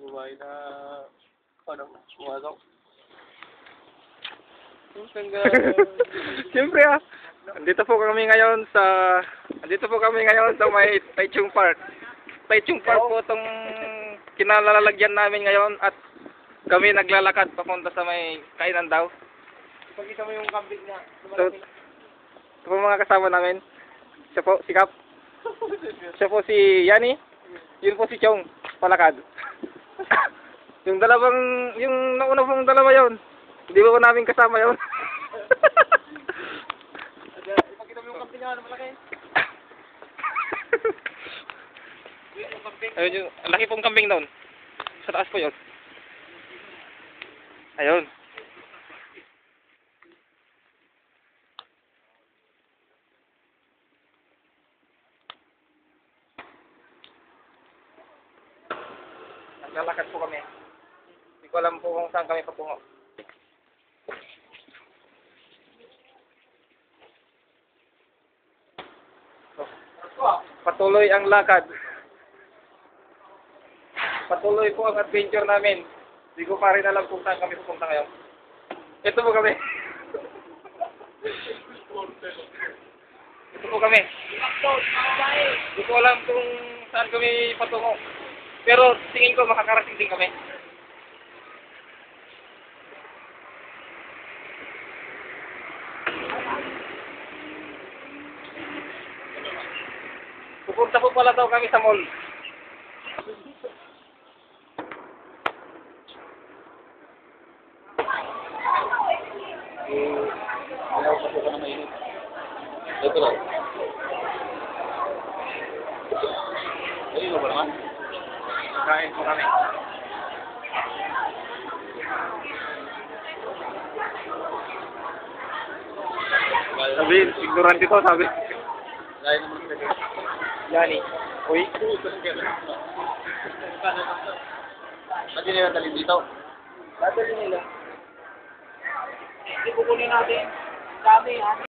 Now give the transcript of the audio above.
babae na parang sumasaw. Siyempre andito po kami ngayon sa may Taichung Park. Taichung Park po itong kinalalagyan namin ngayon at kami naglalakad papunta sa may kainan daw. Pagkita mo yung kambing niya. So, ito po mga kasama namin. Siya po, si Kap. Siya po si Yani. Yun po si Chong, palakad. Yung nauna pong dalawa yon. Hindi po namin kasama yon. Pagkita mo yung kambing niya, malaki. Ayun yung, laki pong kambing doon. Sa taas po yun. Ayun. Naglalakad po kami. Hindi ko alam po kung saan kami patungo. Patuloy ang lakad. Patuloy po ang adventure namin. Hindi ko pa rin alam kung saan kami pupunta ngayon. Ito po kami. Ito po kami. Hindi ko alam kung saan kami patungo. Pero tingin ko makakarating din kami. Pupunta po pala daw kami sa mall. Ayaw pa po ka na mainit. Ito lang. Ayun ba naman? Kain po kami. Sabi, ignorant ito, sabi. Lain naman kita. Yani. Uy. Pwede nila dalhin dito. Dadali nila. Hindi kukunin natin. Dami, ano?